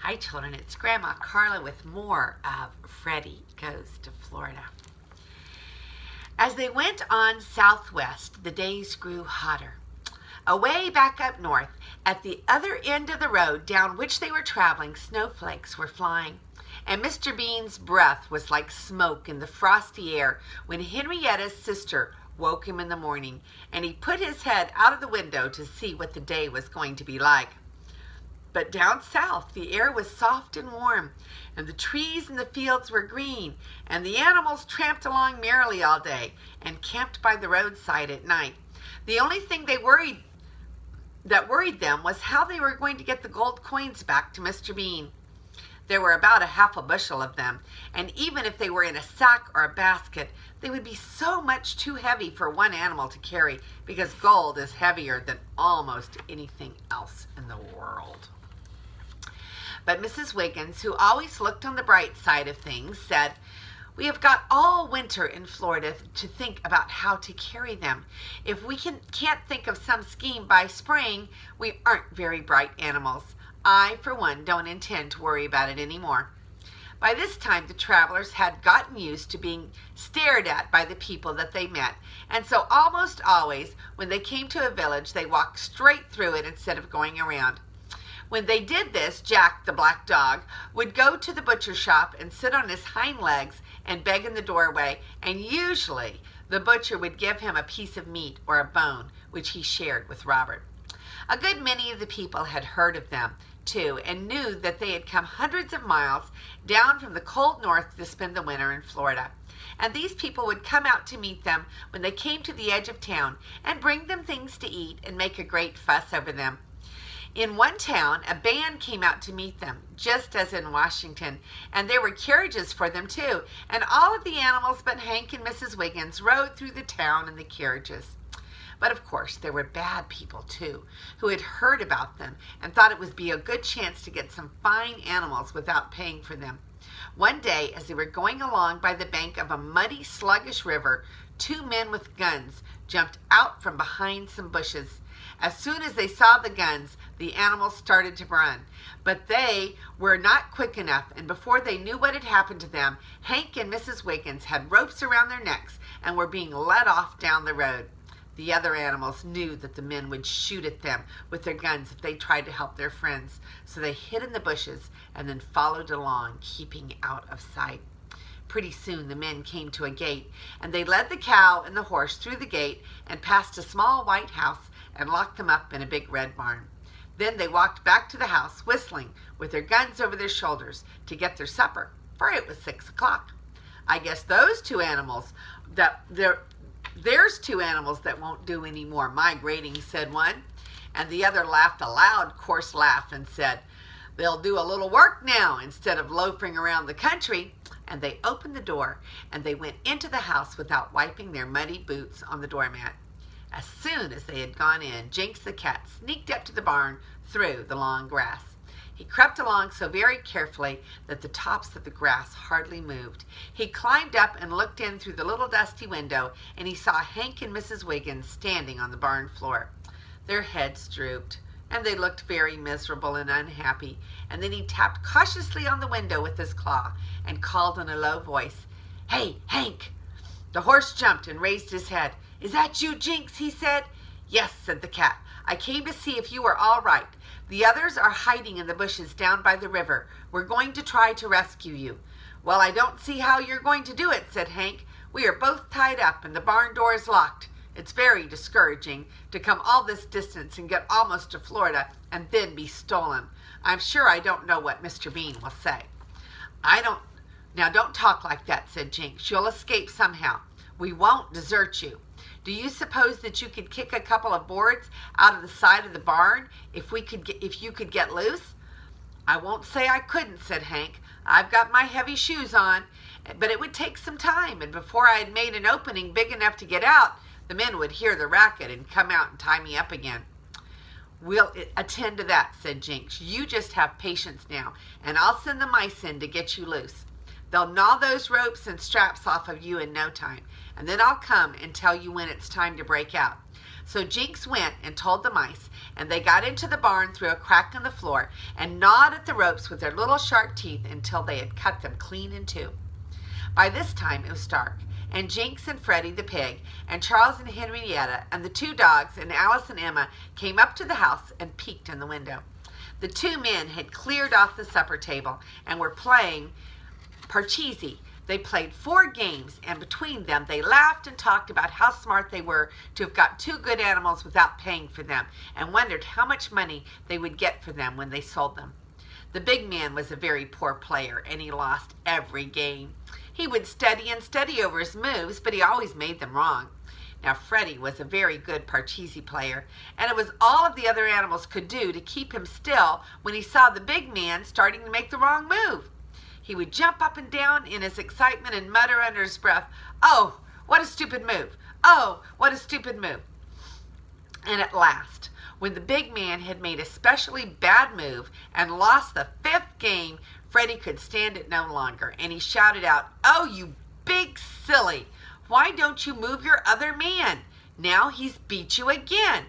Hi children, it's Grandma Carla with more of Freddy Goes to Florida. As they went on southwest, the days grew hotter. Away back up north, at the other end of the road down which they were traveling, snowflakes were flying, and Mr. Bean's breath was like smoke in the frosty air when Henrietta's sister woke him in the morning, and he put his head out of the window to see what the day was going to be like. But down south, the air was soft and warm, and the trees in the fields were green, and the animals tramped along merrily all day and camped by the roadside at night. The only thing that worried them was how they were going to get the gold coins back to Mr. Bean. There were about a half a bushel of them, and even if they were in a sack or a basket, they would be so much too heavy for one animal to carry, because gold is heavier than almost anything else in the world. But Mrs. Wiggins, who always looked on the bright side of things, said, "We have got all winter in Florida to think about how to carry them. If we can't think of some scheme by spring, we aren't very bright animals. I, for one, don't intend to worry about it anymore." By this time, the travelers had gotten used to being stared at by the people that they met, and so almost always, when they came to a village, they walked straight through it instead of going around. When they did this, Jack, the black dog, would go to the butcher shop and sit on his hind legs and beg in the doorway, and usually the butcher would give him a piece of meat or a bone, which he shared with Robert. A good many of the people had heard of them, too, and knew that they had come hundreds of miles down from the cold north to spend the winter in Florida. And these people would come out to meet them when they came to the edge of town and bring them things to eat and make a great fuss over them. In one town, a band came out to meet them, just as in Washington, and there were carriages for them too, and all of the animals but Hank and Mrs. Wiggins rode through the town in the carriages. But of course, there were bad people too, who had heard about them and thought it would be a good chance to get some fine animals without paying for them. One day, as they were going along by the bank of a muddy, sluggish river, two men with guns jumped out from behind some bushes. As soon as they saw the guns, the animals started to run. But they were not quick enough, and before they knew what had happened to them, Hank and Mrs. Wiggins had ropes around their necks and were being led off down the road. The other animals knew that the men would shoot at them with their guns if they tried to help their friends, so they hid in the bushes and then followed along, keeping out of sight. Pretty soon the men came to a gate, and they led the cow and the horse through the gate and past a small white house and locked them up in a big red barn. Then they walked back to the house, whistling, with their guns over their shoulders, to get their supper, for it was 6 o'clock. "I guess there's two animals that won't do any more migrating," said one. And the other laughed a loud, coarse laugh and said, "They'll do a little work now instead of loafing around the country." And they opened the door, and they went into the house without wiping their muddy boots on the doormat. As soon as they had gone in, Jinx the cat sneaked up to the barn through the long grass. He crept along so very carefully that the tops of the grass hardly moved. He climbed up and looked in through the little dusty window, and he saw Hank and Mrs. Wiggins standing on the barn floor. Their heads drooped, and they looked very miserable and unhappy. And then he tapped cautiously on the window with his claw and called in a low voice, "Hey, Hank!" The horse jumped and raised his head. "Is that you, Jinx?" he said. "Yes," said the cat. "I came to see if you were all right. The others are hiding in the bushes down by the river. We're going to try to rescue you." "Well, I don't see how you're going to do it," said Hank. "We are both tied up and the barn door is locked. It's very discouraging to come all this distance and get almost to Florida and then be stolen. I'm sure I don't know what Mr. Bean will say." Now don't talk like that," said Jinx. "You'll escape somehow. We won't desert you. Do you suppose that you could kick a couple of boards out of the side of the barn if you could get loose?" "I won't say I couldn't," said Hank. "I've got my heavy shoes on, but it would take some time, and before I had made an opening big enough to get out, the men would hear the racket and come out and tie me up again." "We'll attend to that," said Jinx. "You just have patience now, and I'll send the mice in to get you loose. They'll gnaw those ropes and straps off of you in no time, and then I'll come and tell you when it's time to break out. So Jinx went and told the mice, and they got into the barn through a crack in the floor and gnawed at the ropes with their little sharp teeth until they had cut them clean in two. By this time it was dark, and Jinx and Freddy the pig, and Charles and Henrietta, and the two dogs, and Alice and Emma came up to the house and peeked in the window. The two men had cleared off the supper table and were playing Parcheesi. They played 4 games, and between them they laughed and talked about how smart they were to have got 2 good animals without paying for them, and wondered how much money they would get for them when they sold them. The big man was a very poor player, and he lost every game. He would study and study over his moves, but he always made them wrong. Now Freddy was a very good Parcheesi player, and it was all of the other animals could do to keep him still when he saw the big man starting to make the wrong move. He would jump up and down in his excitement and mutter under his breath, "Oh, what a stupid move! Oh, what a stupid move!" And at last, when the big man had made a specially bad move and lost the 5th game, Freddy could stand it no longer, and he shouted out, "Oh, you big silly! Why don't you move your other man? Now he's beat you again."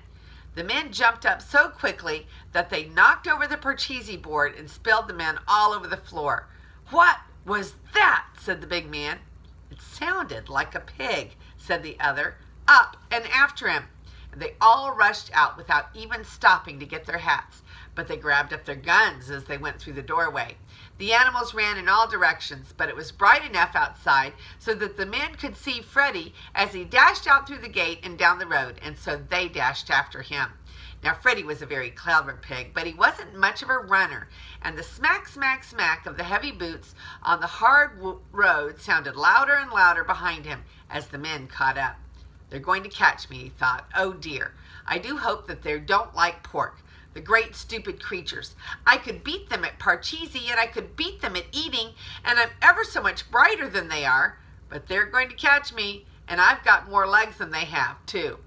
The men jumped up so quickly that they knocked over the Parcheesi board and spilled the men all over the floor. "What was that?" said the big man. "It sounded like a pig," said the other. "Up and after him." And they all rushed out without even stopping to get their hats, but they grabbed up their guns as they went through the doorway. The animals ran in all directions, but it was bright enough outside so that the men could see Freddy as he dashed out through the gate and down the road, and so they dashed after him. Now Freddy was a very clever pig, but he wasn't much of a runner, and the smack, smack, smack of the heavy boots on the hard road sounded louder and louder behind him as the men caught up. "They're going to catch me," he thought. "Oh dear, I do hope that they don't like pork. The great stupid creatures. I could beat them at Parcheesi, and I could beat them at eating, and I'm ever so much brighter than they are, but they're going to catch me, and I've got more legs than they have, too."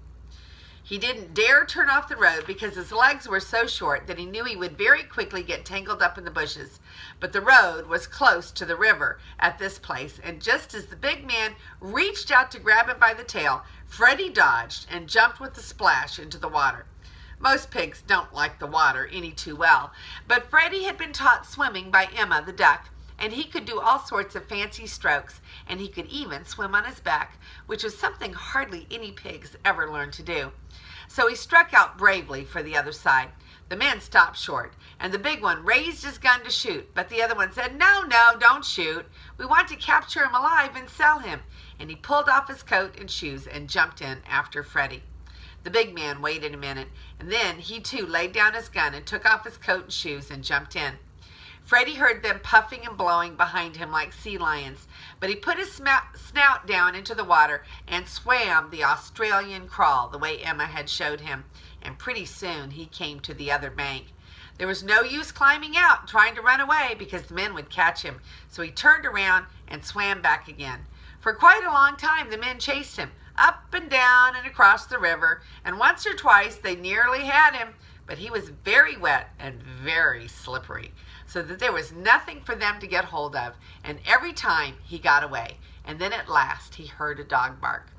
He didn't dare turn off the road because his legs were so short that he knew he would very quickly get tangled up in the bushes. But the road was close to the river at this place, and just as the big man reached out to grab him by the tail, Freddy dodged and jumped with a splash into the water. Most pigs don't like the water any too well, but Freddy had been taught swimming by Emma the duck, and he could do all sorts of fancy strokes, and he could even swim on his back, which was something hardly any pigs ever learned to do. So he struck out bravely for the other side. The men stopped short, and the big one raised his gun to shoot, but the other one said, "No, no, don't shoot. We want to capture him alive and sell him." And he pulled off his coat and shoes and jumped in after Freddy. The big man waited a minute, and then he too laid down his gun and took off his coat and shoes and jumped in. Freddy heard them puffing and blowing behind him like sea lions, but he put his snout down into the water and swam the Australian crawl the way Emma had showed him, and pretty soon he came to the other bank. There was no use climbing out and trying to run away because the men would catch him, so he turned around and swam back again. For quite a long time the men chased him, up and down and across the river, and once or twice they nearly had him, but he was very wet and very slippery, so that there was nothing for them to get hold of, and every time he got away, and then at last he heard a dog bark.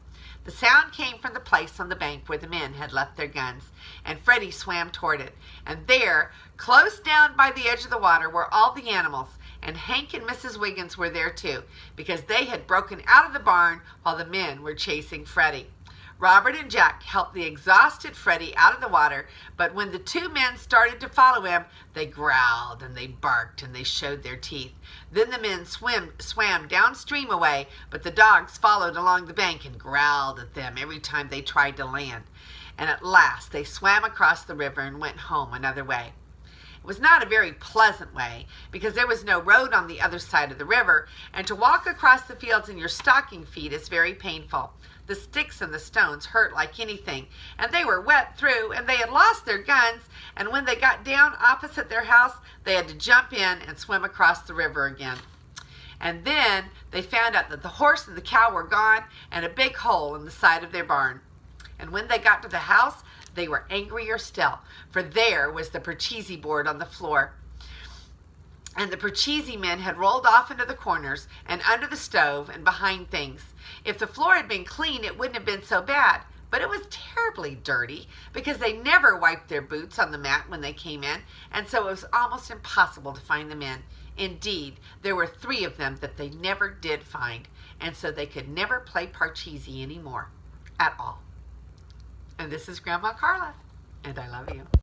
The sound came from the place on the bank where the men had left their guns, and Freddy swam toward it, and there, close down by the edge of the water, were all the animals, and Hank and Mrs. Wiggins were there too, because they had broken out of the barn while the men were chasing Freddy. Robert and Jack helped the exhausted Freddy out of the water, but when the two men started to follow him, they growled and they barked and they showed their teeth. Then the men swam downstream away, but the dogs followed along the bank and growled at them every time they tried to land. And at last they swam across the river and went home another way. It was not a very pleasant way, because there was no road on the other side of the river, and to walk across the fields in your stocking feet is very painful. The sticks and the stones hurt like anything, and they were wet through, and they had lost their guns, and when they got down opposite their house, they had to jump in and swim across the river again. And then they found out that the horse and the cow were gone, and a big hole in the side of their barn. And when they got to the house, they were angrier still, for there was the Parcheesi board on the floor. And the Parcheesi men had rolled off into the corners and under the stove and behind things. If the floor had been clean, it wouldn't have been so bad, but it was terribly dirty because they never wiped their boots on the mat when they came in, and so it was almost impossible to find them in. Indeed, there were 3 of them that they never did find, and so they could never play Parcheesi anymore at all. And this is Grandma Carla, and I love you.